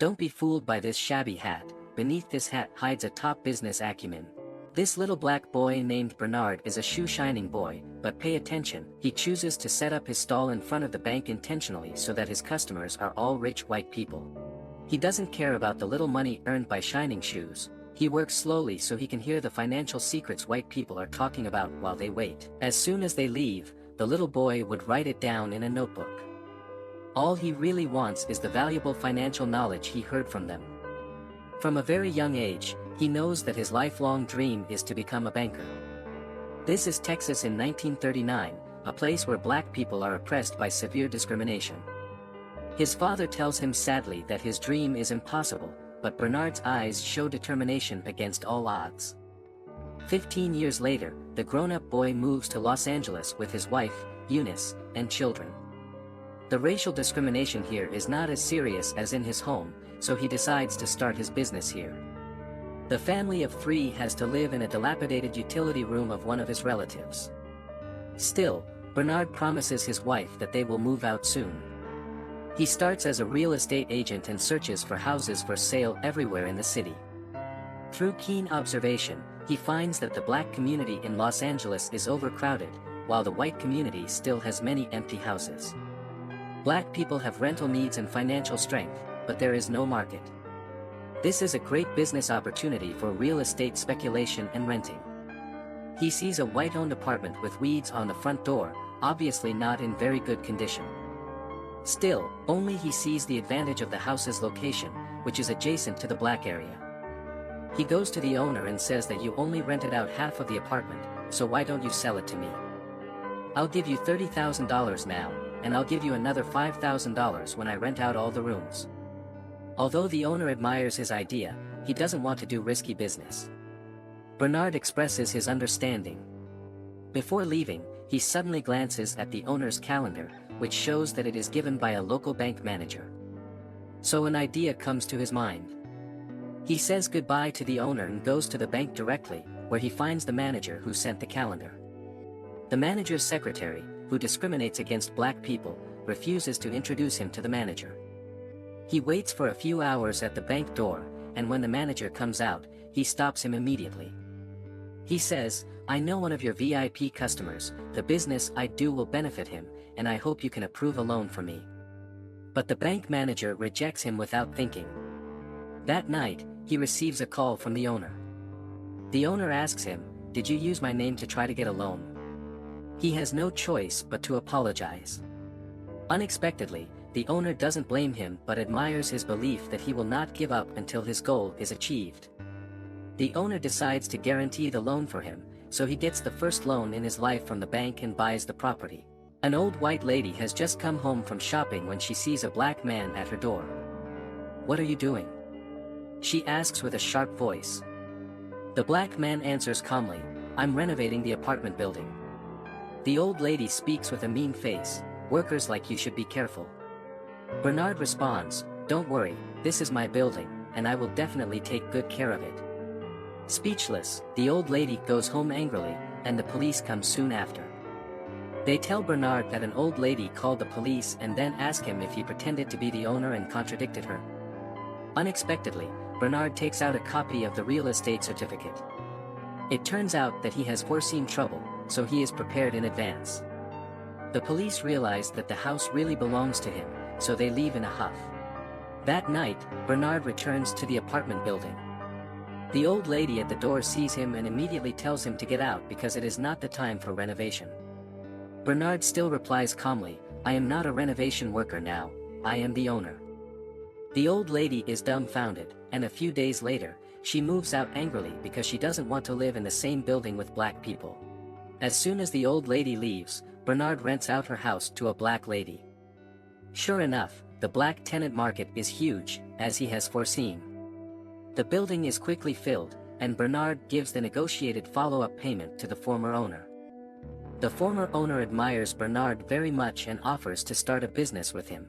Don't be fooled by this shabby hat, beneath this hat hides a top business acumen. This little black boy named Bernard is a shoe-shining boy, but pay attention, he chooses to set up his stall in front of the bank intentionally so that his customers are all rich white people. He doesn't care about the little money earned by shining shoes. He works slowly so he can hear the financial secrets white people are talking about while they wait. As soon as they leave, the little boy would write it down in a notebook. All he really wants is the valuable financial knowledge he heard from them. From a very young age, he knows that his lifelong dream is to become a banker. This is Texas in 1939, a place where black people are oppressed by severe discrimination. His father tells him sadly that his dream is impossible, but Bernard's eyes show determination against all odds. 15 years later, the grown-up boy moves to Los Angeles with his wife, Eunice, and children. The racial discrimination here is not as serious as in his home, so he decides to start his business here. The family of 3 has to live in a dilapidated utility room of one of his relatives. Still, Bernard promises his wife that they will move out soon. He starts as a real estate agent and searches for houses for sale everywhere in the city. Through keen observation, he finds that the black community in Los Angeles is overcrowded, while the white community still has many empty houses. Black people have rental needs and financial strength, but there is no market. This is a great business opportunity for real estate speculation and renting. He sees a white-owned apartment with weeds on the front door, obviously not in very good condition. Still, only he sees the advantage of the house's location, which is adjacent to the black area. He goes to the owner and says that you only rented out half of the apartment, so why don't you sell it to me? I'll give you $30,000 now, and I'll give you another $5,000 when I rent out all the rooms. Although the owner admires his idea, he doesn't want to do risky business. Bernard expresses his understanding. Before leaving, he suddenly glances at the owner's calendar, which shows that it is given by a local bank manager. So an idea comes to his mind. He says goodbye to the owner and goes to the bank directly, where he finds the manager who sent the calendar. The manager's secretary, who discriminates against black people, refuses to introduce him to the manager. He waits for a few hours at the bank door, and when the manager comes out, he stops him immediately. He says, "I know one of your VIP customers, the business I do will benefit him, and I hope you can approve a loan for me." But the bank manager rejects him without thinking. That night, he receives a call from the owner. The owner asks him, "Did you use my name to try to get a loan?" He has no choice but to apologize. Unexpectedly, the owner doesn't blame him but admires his belief that he will not give up until his goal is achieved. The owner decides to guarantee the loan for him, so he gets the first loan in his life from the bank and buys the property. An old white lady has just come home from shopping when she sees a black man at her door. "What are you doing?" she asks with a sharp voice. The black man answers calmly, "I'm renovating the apartment building." The old lady speaks with a mean face, "Workers like you should be careful." Bernard responds, "Don't worry, this is my building, and I will definitely take good care of it." Speechless, the old lady goes home angrily, and the police come soon after. They tell Bernard that an old lady called the police and then ask him if he pretended to be the owner and contradicted her. Unexpectedly, Bernard takes out a copy of the real estate certificate. It turns out that he has foreseen trouble, so he is prepared in advance. The police realize that the house really belongs to him, so they leave in a huff. That night, Bernard returns to the apartment building. The old lady at the door sees him and immediately tells him to get out because it is not the time for renovation. Bernard still replies calmly, "I am not a renovation worker now, I am the owner." The old lady is dumbfounded, and a few days later, she moves out angrily because she doesn't want to live in the same building with black people. As soon as the old lady leaves, Bernard rents out her house to a black lady. Sure enough, the black tenant market is huge, as he has foreseen. The building is quickly filled, and Bernard gives the negotiated follow-up payment to the former owner. The former owner admires Bernard very much and offers to start a business with him.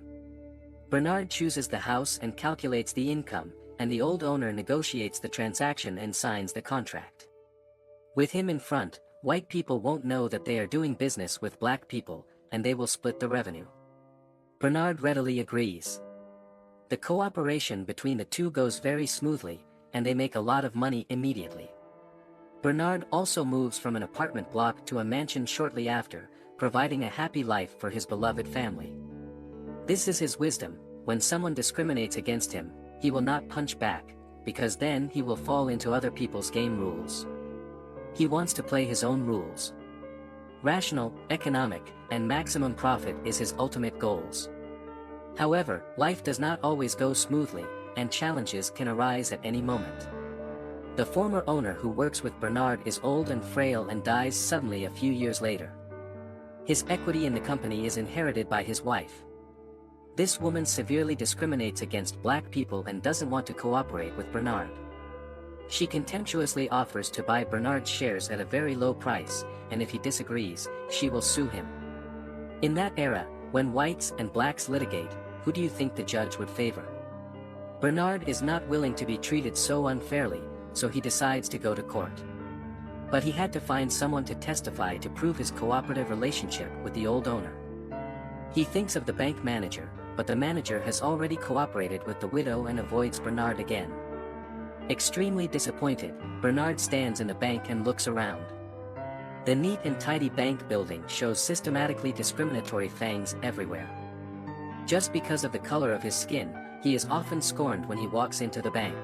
Bernard chooses the house and calculates the income, and the old owner negotiates the transaction and signs the contract. With him in front, white people won't know that they are doing business with black people, and they will split the revenue. Bernard readily agrees. The cooperation between the two goes very smoothly, and they make a lot of money immediately. Bernard also moves from an apartment block to a mansion shortly after, providing a happy life for his beloved family. This is his wisdom: when someone discriminates against him, he will not punch back, because then he will fall into other people's game rules. He wants to play his own rules. Rational, economic, and maximum profit is his ultimate goals. However, life does not always go smoothly, and challenges can arise at any moment. The former owner who works with Bernard is old and frail and dies suddenly a few years later. His equity in the company is inherited by his wife. This woman severely discriminates against black people and doesn't want to cooperate with Bernard. She contemptuously offers to buy Bernard's shares at a very low price, and if he disagrees, she will sue him. In that era, when whites and blacks litigate, who do you think the judge would favor? Bernard is not willing to be treated so unfairly, so he decides to go to court. But he had to find someone to testify to prove his cooperative relationship with the old owner. He thinks of the bank manager, but the manager has already cooperated with the widow and avoids Bernard again. Extremely disappointed, Bernard stands in the bank and looks around. The neat and tidy bank building shows systematically discriminatory fangs everywhere. Just because of the color of his skin, he is often scorned when he walks into the bank.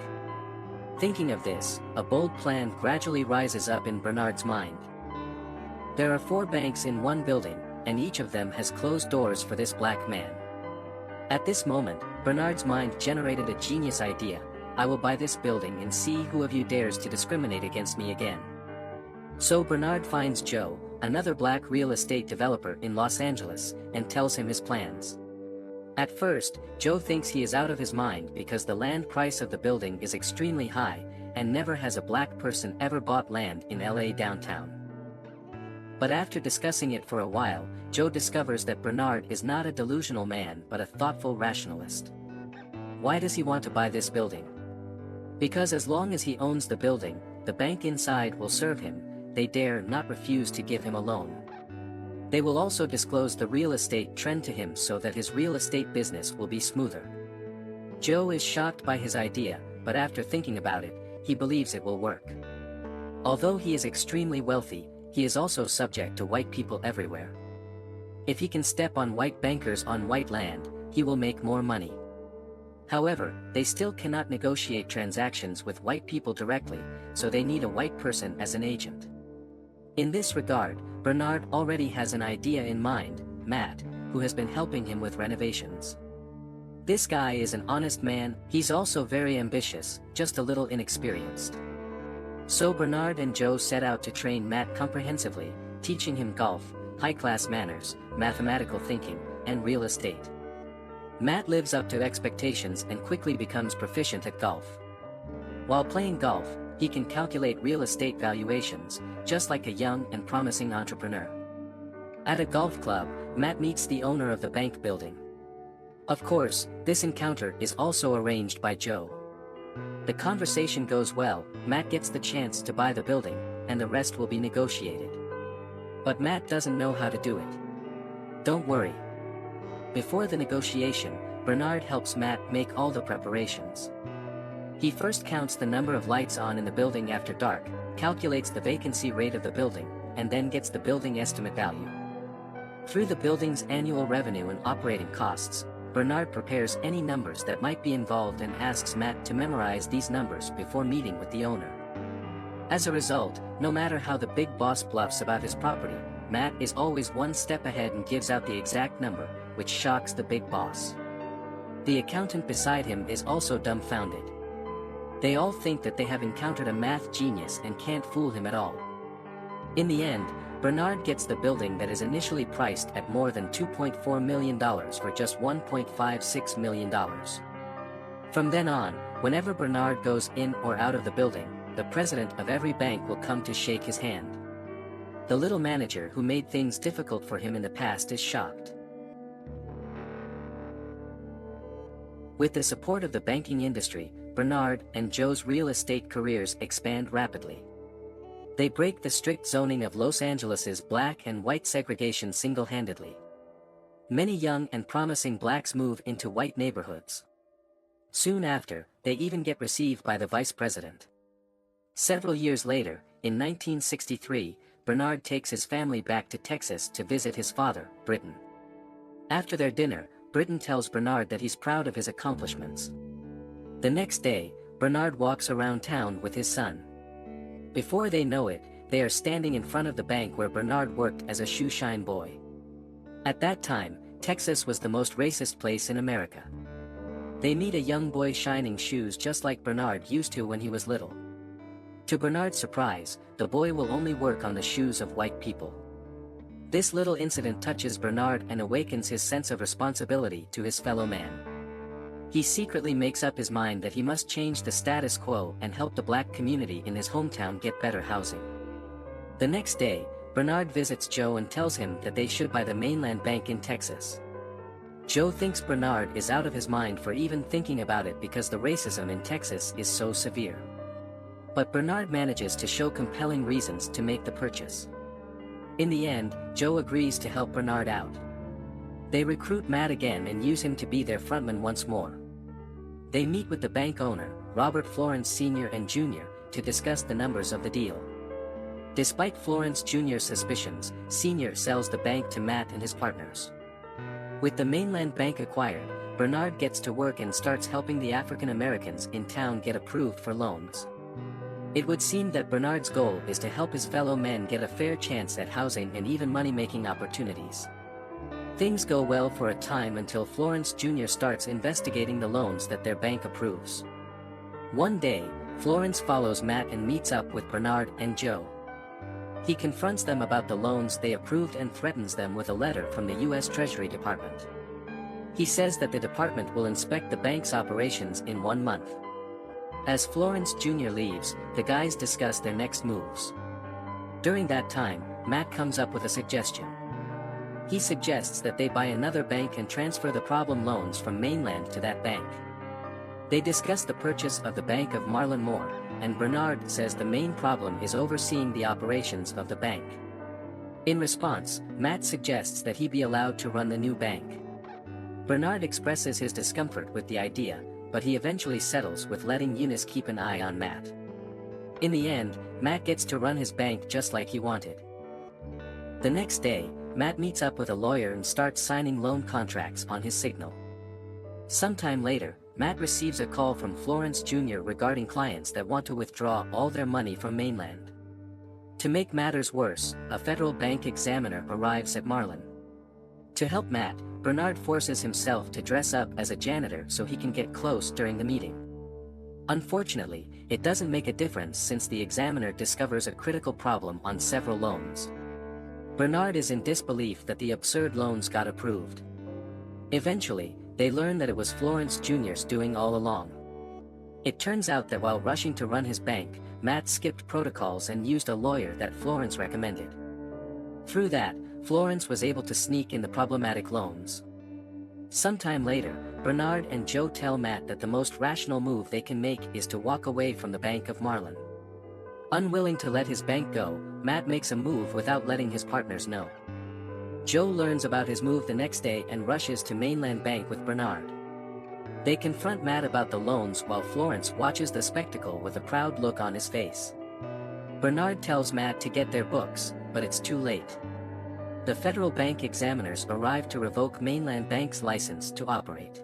Thinking of this, a bold plan gradually rises up in Bernard's mind. There are 4 banks in one building, and each of them has closed doors for this black man. At this moment, Bernard's mind generated a genius idea: I will buy this building and see who of you dares to discriminate against me again. So Bernard finds Joe, another black real estate developer in Los Angeles, and tells him his plans. At first, Joe thinks he is out of his mind because the land price of the building is extremely high, and never has a black person ever bought land in LA downtown. But after discussing it for a while, Joe discovers that Bernard is not a delusional man but a thoughtful rationalist. Why does he want to buy this building? Because as long as he owns the building, the bank inside will serve him. They dare not refuse to give him a loan. They will also disclose the real estate trend to him so that his real estate business will be smoother. Joe is shocked by his idea, but after thinking about it, he believes it will work. Although he is extremely wealthy, he is also subject to white people everywhere. If he can step on white bankers on white land, he will make more money. However, they still cannot negotiate transactions with white people directly, so they need a white person as an agent. In this regard, Bernard already has an idea in mind: Matt, who has been helping him with renovations. This guy is an honest man. He's also very ambitious, just a little inexperienced. So Bernard and Joe set out to train Matt comprehensively, teaching him golf, high-class manners, mathematical thinking, and real estate. Matt lives up to expectations and quickly becomes proficient at golf. While playing golf, he can calculate real estate valuations, just like a young and promising entrepreneur. At a golf club, Matt meets the owner of the bank building. Of course, this encounter is also arranged by Joe. The conversation goes well, Matt gets the chance to buy the building, and the rest will be negotiated. But Matt doesn't know how to do it. Don't worry. Before the negotiation, Bernard helps Matt make all the preparations. He first counts the number of lights on in the building after dark, calculates the vacancy rate of the building, and then gets the building estimate value. Through the building's annual revenue and operating costs, Bernard prepares any numbers that might be involved and asks Matt to memorize these numbers before meeting with the owner. As a result, no matter how the big boss bluffs about his property, Matt is always one step ahead and gives out the exact number, which shocks the big boss. The accountant beside him is also dumbfounded. They all think that they have encountered a math genius and can't fool him at all. In the end, Bernard gets the building that is initially priced at more than $2.4 million for just $1.56 million. From then on, whenever Bernard goes in or out of the building, the president of every bank will come to shake his hand. The little manager who made things difficult for him in the past is shocked. With the support of the banking industry, Bernard and Joe's real estate careers expand rapidly. They break the strict zoning of Los Angeles's black and white segregation single-handedly. Many young and promising blacks move into white neighborhoods. Soon after, they even get received by the vice president. Several years later, in 1963, Bernard takes his family back to Texas to visit his father, Britton. After their dinner, Britton tells Bernard that he's proud of his accomplishments. The next day, Bernard walks around town with his son. Before they know it, they are standing in front of the bank where Bernard worked as a shoe shine boy. At that time, Texas was the most racist place in America. They meet a young boy shining shoes just like Bernard used to when he was little. To Bernard's surprise, the boy will only work on the shoes of white people. This little incident touches Bernard and awakens his sense of responsibility to his fellow man. He secretly makes up his mind that he must change the status quo and help the black community in his hometown get better housing. The next day, Bernard visits Joe and tells him that they should buy the Mainland Bank in Texas. Joe thinks Bernard is out of his mind for even thinking about it because the racism in Texas is so severe. But Bernard manages to show compelling reasons to make the purchase. In the end, Joe agrees to help Bernard out. They recruit Matt again and use him to be their frontman once more. They meet with the bank owner, Robert Florence Sr. and Jr., to discuss the numbers of the deal. Despite Florence Jr.'s suspicions, Sr. sells the bank to Matt and his partners. With the Mainland Bank acquired, Bernard gets to work and starts helping the African Americans in town get approved for loans. It would seem that Bernard's goal is to help his fellow men get a fair chance at housing and even money-making opportunities. Things go well for a time until Florence Jr. starts investigating the loans that their bank approves. One day, Florence follows Matt and meets up with Bernard and Joe. He confronts them about the loans they approved and threatens them with a letter from the U.S. Treasury Department. He says that the department will inspect the bank's operations in 1 month. As Florence Jr. leaves, the guys discuss their next moves. During that time, Matt comes up with a suggestion. He suggests that they buy another bank and transfer the problem loans from Mainland to that bank. They discuss the purchase of the Bank of Marlon Moore, and Bernard says the main problem is overseeing the operations of the bank. In response, Matt suggests that he be allowed to run the new bank. Bernard expresses his discomfort with the idea, but he eventually settles with letting Eunice keep an eye on Matt. In the end, Matt gets to run his bank just like he wanted. The next day, Matt meets up with a lawyer and starts signing loan contracts on his signal. Sometime later, Matt receives a call from Florence Jr. regarding clients that want to withdraw all their money from Mainland. To make matters worse, a federal bank examiner arrives at Marlin. To help Matt, Bernard forces himself to dress up as a janitor so he can get close during the meeting. Unfortunately, it doesn't make a difference since the examiner discovers a critical problem on several loans. Bernard is in disbelief that the absurd loans got approved. Eventually, they learn that it was Florence Jr.'s doing all along. It turns out that while rushing to run his bank, Matt skipped protocols and used a lawyer that Florence recommended. Through that, Florence was able to sneak in the problematic loans. Sometime later, Bernard and Joe tell Matt that the most rational move they can make is to walk away from the Bank of Marlon. Unwilling to let his bank go, Matt makes a move without letting his partners know. Joe learns about his move the next day and rushes to Mainland Bank with Bernard. They confront Matt about the loans while Florence watches the spectacle with a proud look on his face. Bernard tells Matt to get their books, but it's too late. The federal bank examiners arrive to revoke Mainland Bank's license to operate.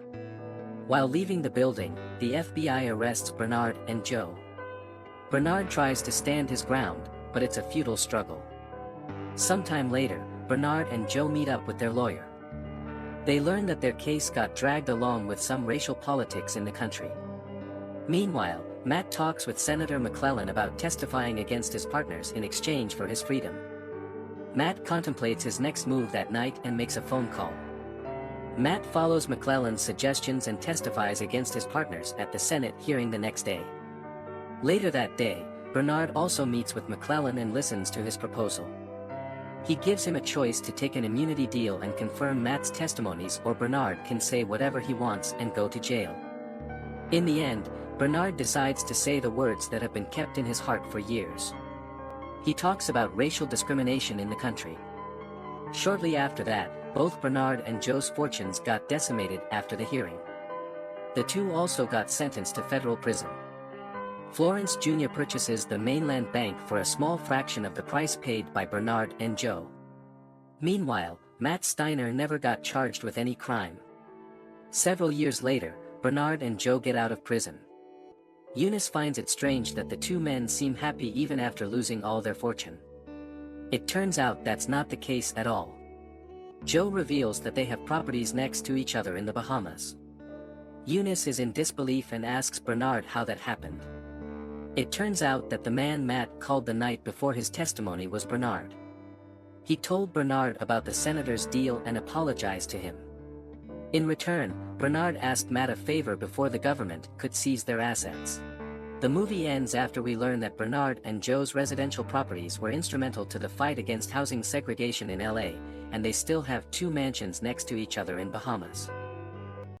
While leaving the building, the FBI arrests Bernard and Joe. Bernard tries to stand his ground, but it's a futile struggle. Sometime later, Bernard and Joe meet up with their lawyer. They learn that their case got dragged along with some racial politics in the country. Meanwhile, Matt talks with Senator McClellan about testifying against his partners in exchange for his freedom. Matt contemplates his next move that night and makes a phone call. Matt follows McClellan's suggestions and testifies against his partners at the Senate hearing the next day. Later that day, Bernard also meets with McClellan and listens to his proposal. He gives him a choice to take an immunity deal and confirm Matt's testimonies, or Bernard can say whatever he wants and go to jail. In the end, Bernard decides to say the words that have been kept in his heart for years. He talks about racial discrimination in the country. Shortly after that, both Bernard and Joe's fortunes got decimated after the hearing. The two also got sentenced to federal prison. Florence Jr. purchases the mainland bank for a small fraction of the price paid by Bernard and Joe. Meanwhile, Matt Steiner never got charged with any crime. Several years later, Bernard and Joe get out of prison. Eunice finds it strange that the two men seem happy even after losing all their fortune. It turns out that's not the case at all. Joe reveals that they have properties next to each other in the Bahamas. Eunice is in disbelief and asks Bernard how that happened. It turns out that the man Matt called the night before his testimony was Bernard. He told Bernard about the senator's deal and apologized to him. In return, Bernard asked Matt a favor before the government could seize their assets. The movie ends after we learn that Bernard and Joe's residential properties were instrumental to the fight against housing segregation in LA, and they still have two mansions next to each other in Bahamas.